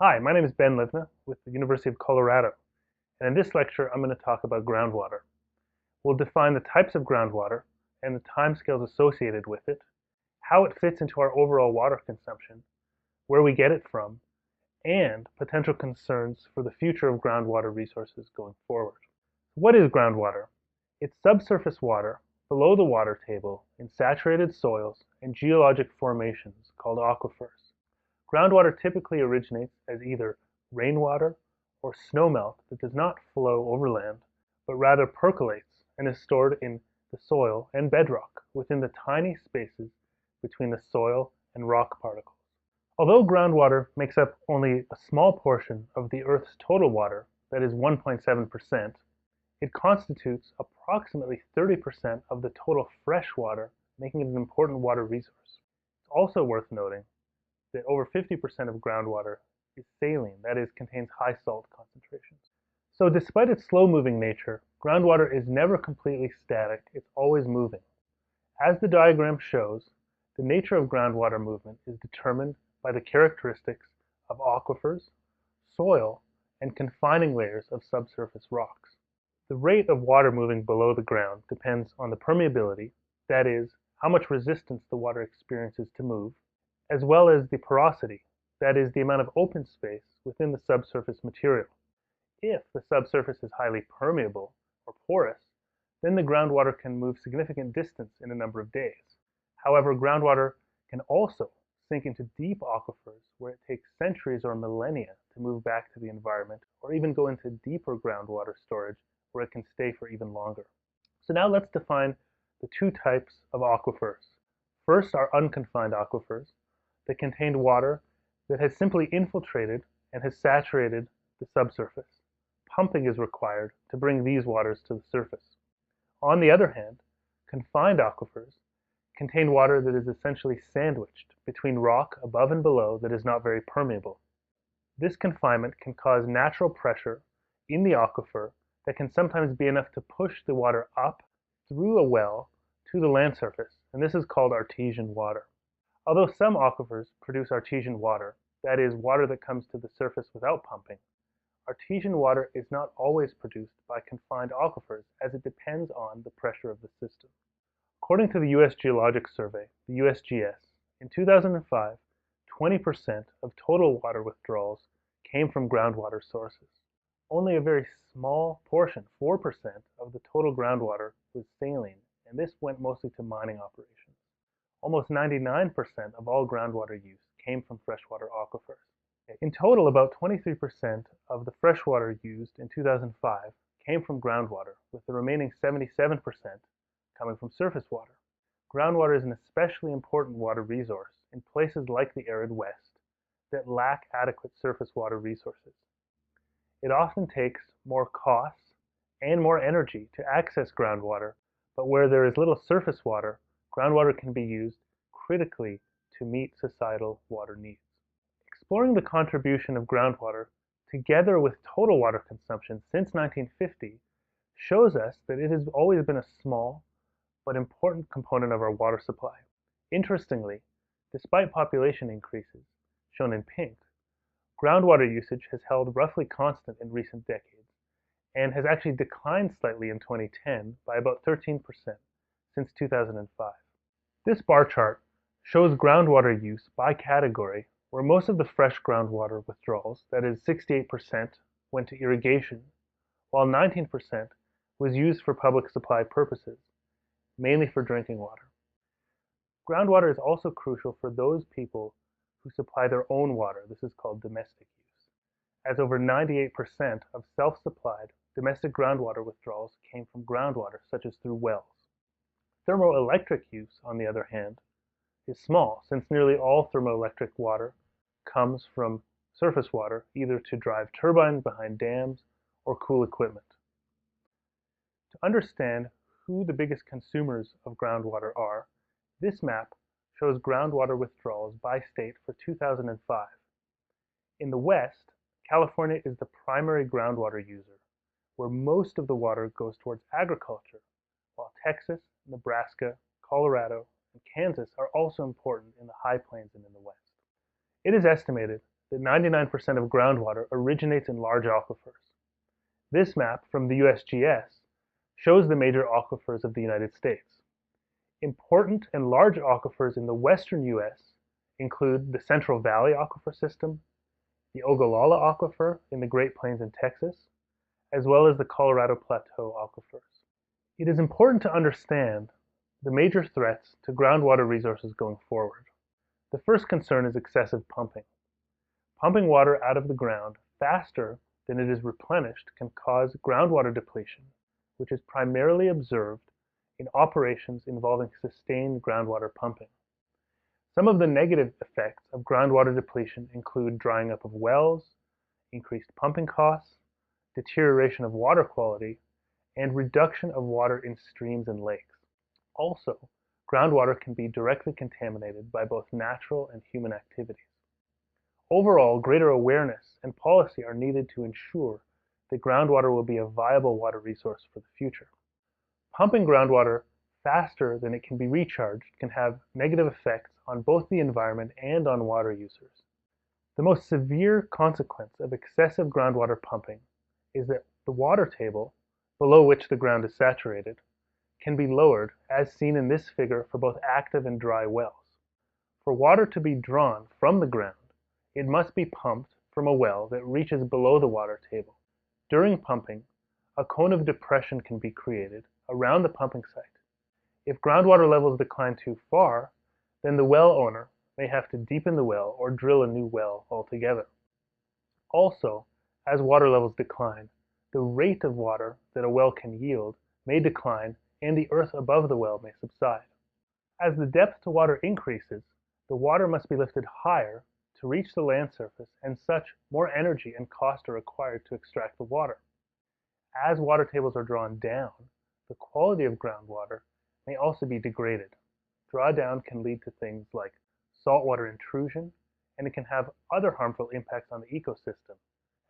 Hi, my name is Ben Livneh with the University of Colorado, and in this lecture I'm going to talk about groundwater. We'll define the types of groundwater and the timescales associated with it, how it fits into our overall water consumption, where we get it from, and potential concerns for the future of groundwater resources going forward. What is groundwater? It's subsurface water below the water table in saturated soils and geologic formations called aquifers. Groundwater typically originates as either rainwater or snowmelt that does not flow overland, but rather percolates and is stored in the soil and bedrock within the tiny spaces between the soil and rock particles. Although groundwater makes up only a small portion of the Earth's total water, that is 1.7%, it constitutes approximately 30% of the total fresh water, making it an important water resource. It's also worth noting that over 50% of groundwater is saline, that is, contains high salt concentrations. So despite its slow-moving nature, groundwater is never completely static, it's always moving. As the diagram shows, the nature of groundwater movement is determined by the characteristics of aquifers, soil, and confining layers of subsurface rocks. The rate of water moving below the ground depends on the permeability, that is, how much resistance the water experiences to move, as well as the porosity, that is, the amount of open space within the subsurface material. If the subsurface is highly permeable or porous, then the groundwater can move significant distance in a number of days. However, groundwater can also sink into deep aquifers where it takes centuries or millennia to move back to the environment, or even go into deeper groundwater storage where it can stay for even longer. So now let's define the two types of aquifers. First are unconfined aquifers that contain water that has simply infiltrated and has saturated the subsurface. Pumping is required to bring these waters to the surface. On the other hand, confined aquifers contain water that is essentially sandwiched between rock above and below that is not very permeable. This confinement can cause natural pressure in the aquifer that can sometimes be enough to push the water up through a well to the land surface, and this is called artesian water. Although some aquifers produce artesian water, that is, water that comes to the surface without pumping, artesian water is not always produced by confined aquifers as it depends on the pressure of the system. According to the U.S. Geologic Survey, the USGS, in 2005, 20% of total water withdrawals came from groundwater sources. Only a very small portion, 4% of the total groundwater, was saline, and this went mostly to mining operations. Almost 99% of all groundwater use came from freshwater aquifers. In total, about 23% of the freshwater used in 2005 came from groundwater, with the remaining 77% coming from surface water. Groundwater is an especially important water resource in places like the arid West that lack adequate surface water resources. It often takes more costs and more energy to access groundwater, but where there is little surface water, groundwater can be used critically to meet societal water needs. Exploring the contribution of groundwater together with total water consumption since 1950 shows us that it has always been a small but important component of our water supply. Interestingly, despite population increases, shown in pink, groundwater usage has held roughly constant in recent decades and has actually declined slightly in 2010 by about 13% since 2005. This bar chart shows groundwater use by category, where most of the fresh groundwater withdrawals, that is 68%, went to irrigation, while 19% was used for public supply purposes, mainly for drinking water. Groundwater is also crucial for those people who supply their own water. This is called domestic use, as over 98% of self-supplied domestic groundwater withdrawals came from groundwater, such as through wells. Thermoelectric use, on the other hand, is small, since nearly all thermoelectric water comes from surface water, either to drive turbines behind dams or cool equipment. To understand who the biggest consumers of groundwater are, this map shows groundwater withdrawals by state for 2005. In the West, California is the primary groundwater user, where most of the water goes towards agriculture, while Texas, Nebraska, Colorado, and Kansas are also important in the high plains and in the west. It is estimated that 99% of groundwater originates in large aquifers. This map from the USGS shows the major aquifers of the United States. Important and large aquifers in the western U.S. include the Central Valley Aquifer System, the Ogallala Aquifer in the Great Plains in Texas, as well as the Colorado Plateau aquifers. It is important to understand the major threats to groundwater resources going forward. The first concern is excessive pumping. Pumping water out of the ground faster than it is replenished can cause groundwater depletion, which is primarily observed in operations involving sustained groundwater pumping. Some of the negative effects of groundwater depletion include drying up of wells, increased pumping costs, deterioration of water quality, and reduction of water in streams and lakes. Also, groundwater can be directly contaminated by both natural and human activities. Overall, greater awareness and policy are needed to ensure that groundwater will be a viable water resource for the future. Pumping groundwater faster than it can be recharged can have negative effects on both the environment and on water users. The most severe consequence of excessive groundwater pumping is that the water table, below which the ground is saturated, can be lowered, as seen in this figure, for both active and dry wells. For water to be drawn from the ground, it must be pumped from a well that reaches below the water table. During pumping, a cone of depression can be created around the pumping site. If groundwater levels decline too far, then the well owner may have to deepen the well or drill a new well altogether. Also, as water levels decline, the rate of water that a well can yield may decline and the earth above the well may subside. As the depth to water increases, the water must be lifted higher to reach the land surface, and such more energy and cost are required to extract the water. As water tables are drawn down, the quality of groundwater may also be degraded. Drawdown can lead to things like saltwater intrusion, and it can have other harmful impacts on the ecosystem,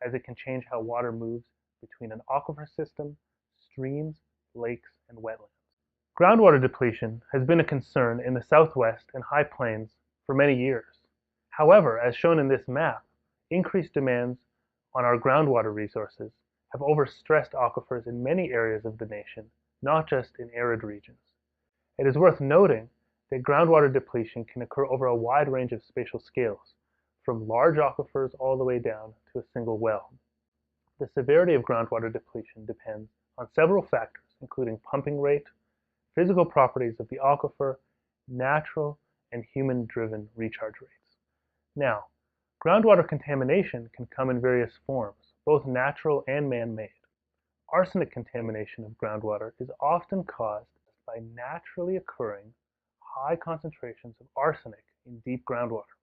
as it can change how water moves between an aquifer system, streams, lakes, and wetlands. Groundwater depletion has been a concern in the Southwest and High Plains for many years. However, as shown in this map, increased demands on our groundwater resources have overstressed aquifers in many areas of the nation, not just in arid regions. It is worth noting that groundwater depletion can occur over a wide range of spatial scales, from large aquifers all the way down to a single well. The severity of groundwater depletion depends on several factors, including pumping rate, physical properties of the aquifer, natural and human-driven recharge rates. Now, groundwater contamination can come in various forms, both natural and man-made. Arsenic contamination of groundwater is often caused by naturally occurring high concentrations of arsenic in deep groundwater.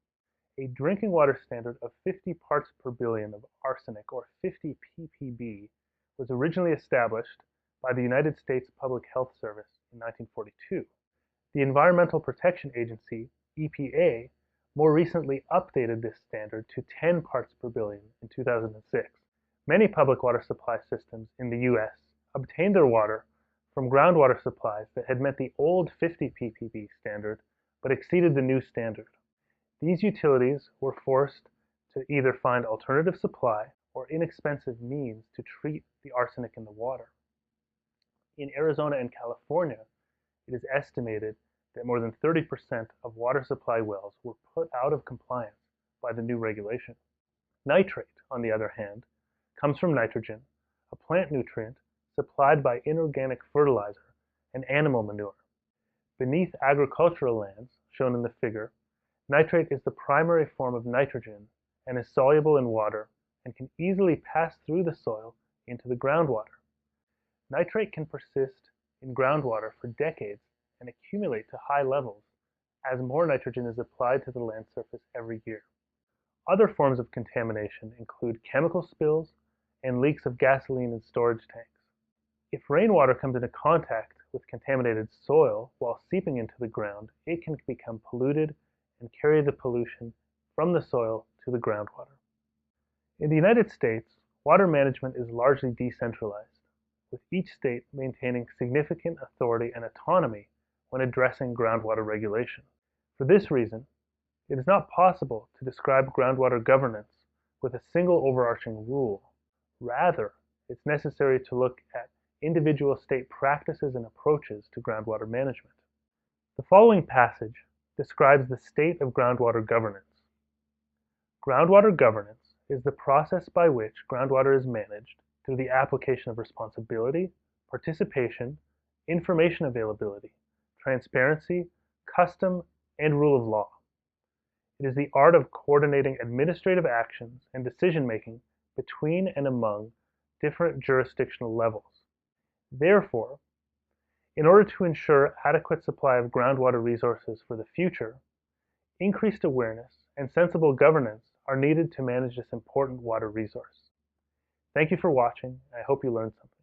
A drinking water standard of 50 parts per billion of arsenic, or 50 ppb, was originally established by the United States Public Health Service in 1942. The Environmental Protection Agency, EPA, more recently updated this standard to 10 parts per billion in 2006. Many public water supply systems in the U.S. obtained their water from groundwater supplies that had met the old 50 ppb standard but exceeded the new standard. These utilities were forced to either find alternative supply or inexpensive means to treat the arsenic in the water. In Arizona and California, it is estimated that more than 30% of water supply wells were put out of compliance by the new regulation. Nitrate, on the other hand, comes from nitrogen, a plant nutrient supplied by inorganic fertilizer and animal manure. Beneath agricultural lands, shown in the figure, nitrate is the primary form of nitrogen and is soluble in water and can easily pass through the soil into the groundwater. Nitrate can persist in groundwater for decades and accumulate to high levels as more nitrogen is applied to the land surface every year. Other forms of contamination include chemical spills and leaks of gasoline in storage tanks. If rainwater comes into contact with contaminated soil while seeping into the ground, it can become polluted and carry the pollution from the soil to the groundwater. In the United States, water management is largely decentralized. with each state maintaining significant authority and autonomy when addressing groundwater regulation. For this reason, it is not possible to describe groundwater governance with a single overarching rule. Rather, it's necessary to look at individual state practices and approaches to groundwater management. The following passage describes the state of groundwater governance. Groundwater governance is the process by which groundwater is managed through the application of responsibility, participation, information availability, transparency, custom, and rule of law. It is the art of coordinating administrative actions and decision-making between and among different jurisdictional levels. Therefore, in order to ensure adequate supply of groundwater resources for the future, increased awareness and sensible governance are needed to manage this important water resource. Thank you for watching. I hope you learned something.